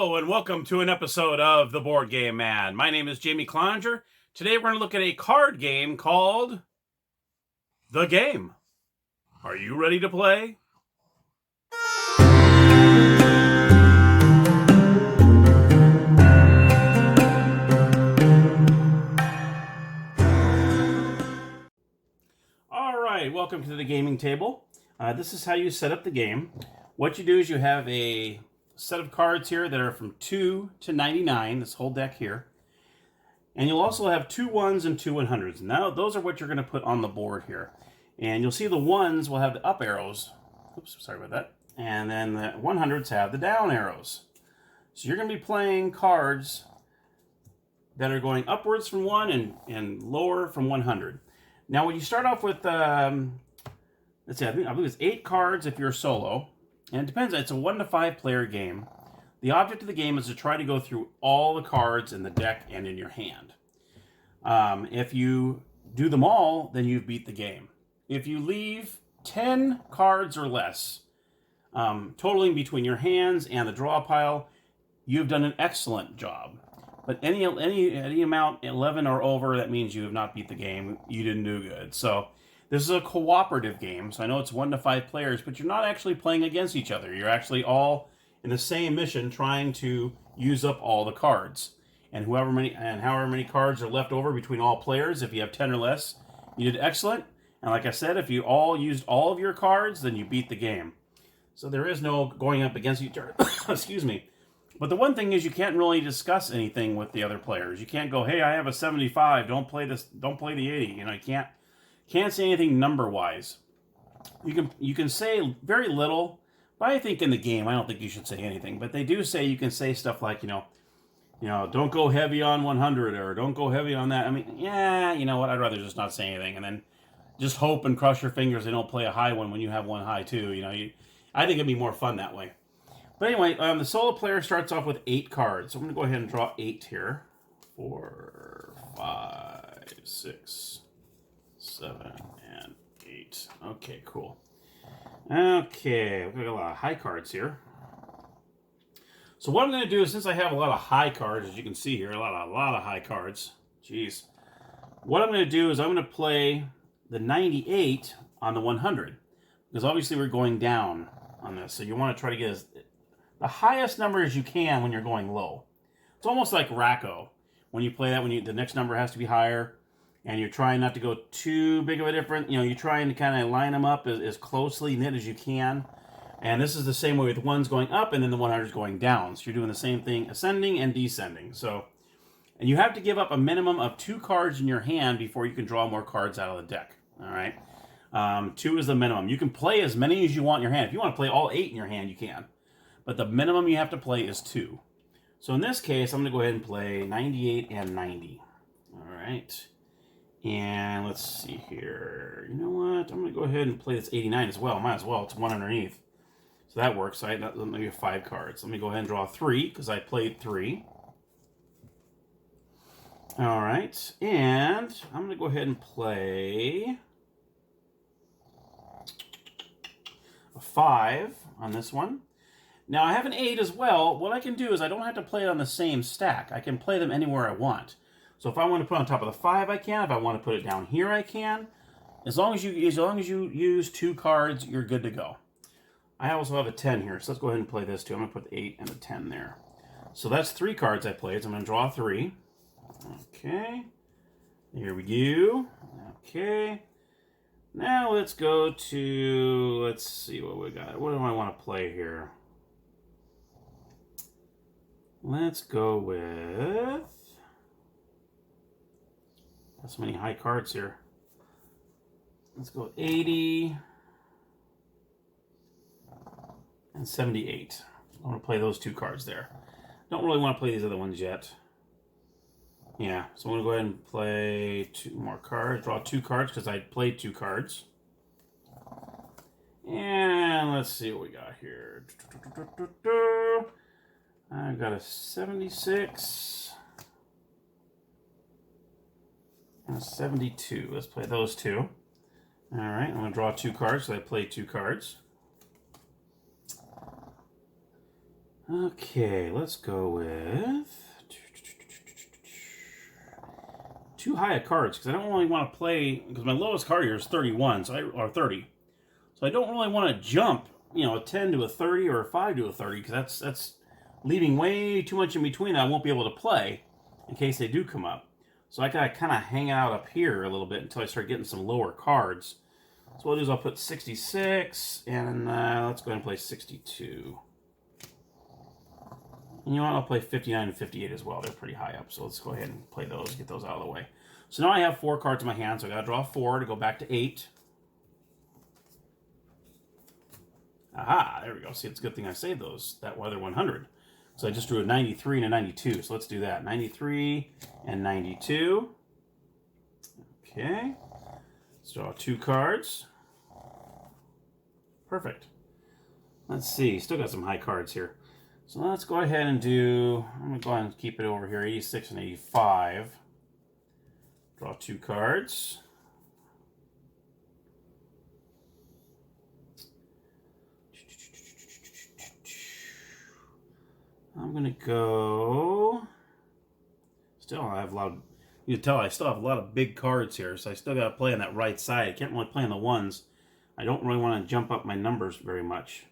Hello and welcome to an episode of The Board Game Man. My name is Jamie Cloninger. Today we're going to look at a card game called The Game. Are you ready to play? Alright, welcome to the gaming table. This is how you set up the game. What you do is you have a set of cards here that are from 2 to 99, this whole deck here. And you'll also have 2 1s and 2 100s. Now, those are what you're going to put on the board here. And you'll see the 1s will have the up arrows. Oops, sorry about that. And then the 100s have the down arrows. So you're going to be playing cards that are going upwards from 1 and lower from 100. Now, when you start off with, let's see, I believe it's 8 cards if you're solo. And it depends. It's a 1 to 5 player game. The object of the game is to try to go through all the cards in the deck and in your hand. If you do them all, then you've beat the game. If you leave 10 cards or less, totaling between your hands and the draw pile, you've done an excellent job. But any amount 11 or over, that means you have not beat the game. You didn't do good. So this is a cooperative game. So I know it's 1 to 5 players, but you're not actually playing against each other. You're actually all in the same mission, trying to use up all the cards. And however many cards are left over between all players, if you have 10 or less, you did excellent. And like I said, if you all used all of your cards, then you beat the game. So there is no going up against each other. Excuse me. But the one thing is you can't really discuss anything with the other players. You can't go, hey, I have a 75, don't play this, don't play the 80. You know, you can't say anything number-wise. You can say very little. But I think in the game, I don't think you should say anything. But they do say you can say stuff like, you know, don't go heavy on 100 or don't go heavy on that. I mean, yeah, you know what? I'd rather just not say anything and then just hope and cross your fingers they don't play a high one when you have one high too. You know, I think it'd be more fun that way. But anyway, the solo player starts off with 8 cards. So I'm going to go ahead and draw 8 here. 4, 5, 6, 7, and 8. Okay, cool. Okay, we've got a lot of high cards here. So what I'm going to do is, since I have a lot of high cards, as you can see here, a lot of high cards. Jeez. What I'm going to do is I'm going to play the 98 on the 100. Because obviously we're going down on this. So you want to try to get the highest number as you can when you're going low. It's almost like Racco. When you play that, the next number has to be higher. And you're trying not to go too big of a difference. You know, you're trying to kind of line them up as closely knit as you can. And this is the same way with 1s going up and then the 100s going down. So you're doing the same thing, ascending and descending. So, and you have to give up a minimum of 2 cards in your hand before you can draw more cards out of the deck. All right? 2 is the minimum. You can play as many as you want in your hand. If you want to play all 8 in your hand, you can. But the minimum you have to play is 2. So in this case, I'm going to go ahead and play 98 and 90. All right. And let's see here. You know what? I'm going to go ahead and play this 89 as well. Might as well. It's 1 underneath. So that works. Let me have 5 cards. Let me go ahead and draw 3 because I played 3. All right. And I'm going to go ahead and play a 5 on this one. Now, I have an 8 as well. What I can do is I don't have to play it on the same stack. I can play them anywhere I want. So if I want to put it on top of the 5, I can. If I want to put it down here, I can. As long as you use 2 cards, you're good to go. I also have a 10 here, so let's go ahead and play this too. I'm going to put the 8 and the 10 there. So that's 3 cards I played. So I'm going to draw 3. Okay. Here we go. Okay. Now let's go to, let's see what we got. What do I want to play here? Let's go with... That's so many high cards here. Let's go 80 and 78. I want to play those 2 cards there. Don't really want to play these other ones yet. Yeah, so I'm going to go ahead and play 2 more cards. Draw 2 cards because I played 2 cards. And let's see what we got here. I've got a 76. And a 72. Let's play those 2. All right, I'm going to draw 2 cards, so I played 2 cards. Okay, let's go with too high of cards because I don't really want to play, because my lowest card here is 31, or 30. So I don't really want to jump, a 10 to a 30 or a 5 to a 30, because that's leaving way too much in between that I won't be able to play in case they do come up. So I gotta kind of hang out up here a little bit until I start getting some lower cards. So what I'll do is I'll put 66, and let's go ahead and play 62. And you know what, I'll play 59 and 58 as well. They're pretty high up, so let's go ahead and play those, get those out of the way. So now I have 4 cards in my hand, so I gotta draw 4 to go back to 8. Aha, there we go. See, it's a good thing I saved those, that other 100. So I just drew a 93 and a 92, so let's do that. 93 and 92. Okay. Let's draw 2 cards. Perfect. Let's see, still got some high cards here. So let's go ahead and do, I'm going to go ahead and keep it over here, 86 and 85. Draw 2 cards. I'm going to go, still I have a lot of, you can tell I still have a lot of big cards here, so I still got to play on that right side. I can't really play on the ones. I don't really want to jump up my numbers very much.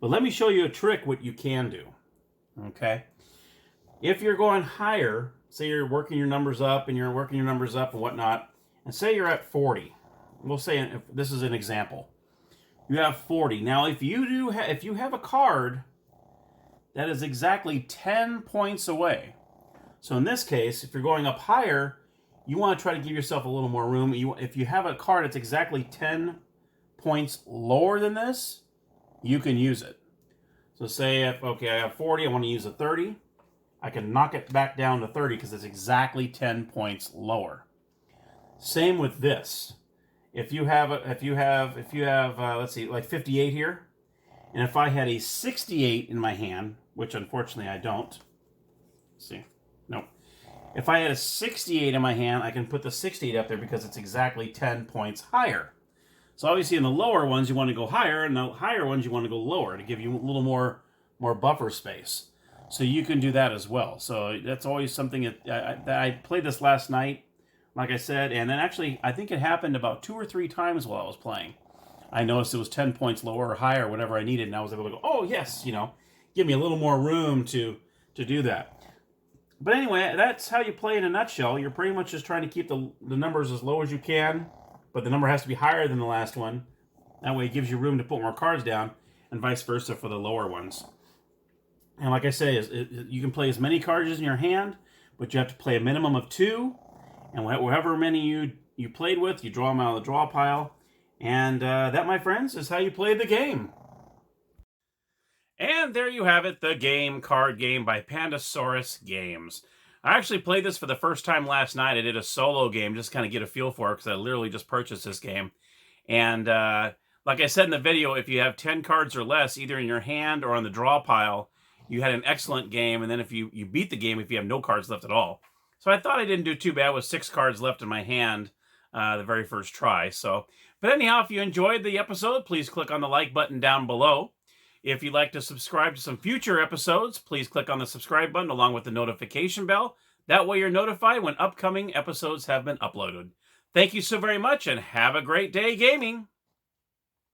But let me show you a trick what you can do, okay? If you're going higher, say you're working your numbers up and whatnot, and say you're at 40. We'll say, if this is an example. You have 40. Now, if you have a card that is exactly 10 points away. So in this case, if you're going up higher, you want to try to give yourself a little more room. If you have a card that's exactly 10 points lower than this, you can use it. So say, I have 40, I want to use a 30. I can knock it back down to 30 because it's exactly 10 points lower. Same with this. If you have, let's see, like 58 here, and if I had a 68 in my hand, which unfortunately I don't. Let's see, no. If I had a 68 in my hand, I can put the 68 up there because it's exactly 10 points higher. So obviously in the lower ones you want to go higher, and the higher ones you want to go lower to give you a little more buffer space. So you can do that as well. So that's always something that I played this last night, like I said, and then actually I think it happened about 2 or 3 times while I was playing. I noticed it was 10 points lower or higher, whatever I needed, and I was able to go, oh yes, give me a little more room to do that. But anyway, that's how you play in a nutshell. You're pretty much just trying to keep the numbers as low as you can, but the number has to be higher than the last one. That way it gives you room to put more cards down, and vice versa for the lower ones. And like I say, you can play as many cards as in your hand, but you have to play a minimum of 2, and however many you played with, you draw them out of the draw pile. And that, my friends, is how you play the game. And there you have it, the game, card game by Pandasaurus Games. I actually played this for the first time last night. I did a solo game, just kind of get a feel for it, because I literally just purchased this game. And like I said in the video, if you have 10 cards or less, either in your hand or on the draw pile, you had an excellent game. And then if you beat the game, if you have no cards left at all. So I thought I didn't do too bad with 6 cards left in my hand the very first try. But anyhow, if you enjoyed the episode, please click on the like button down below. If you'd like to subscribe to some future episodes, please click on the subscribe button along with the notification bell. That way you're notified when upcoming episodes have been uploaded. Thank you so very much, and have a great day gaming!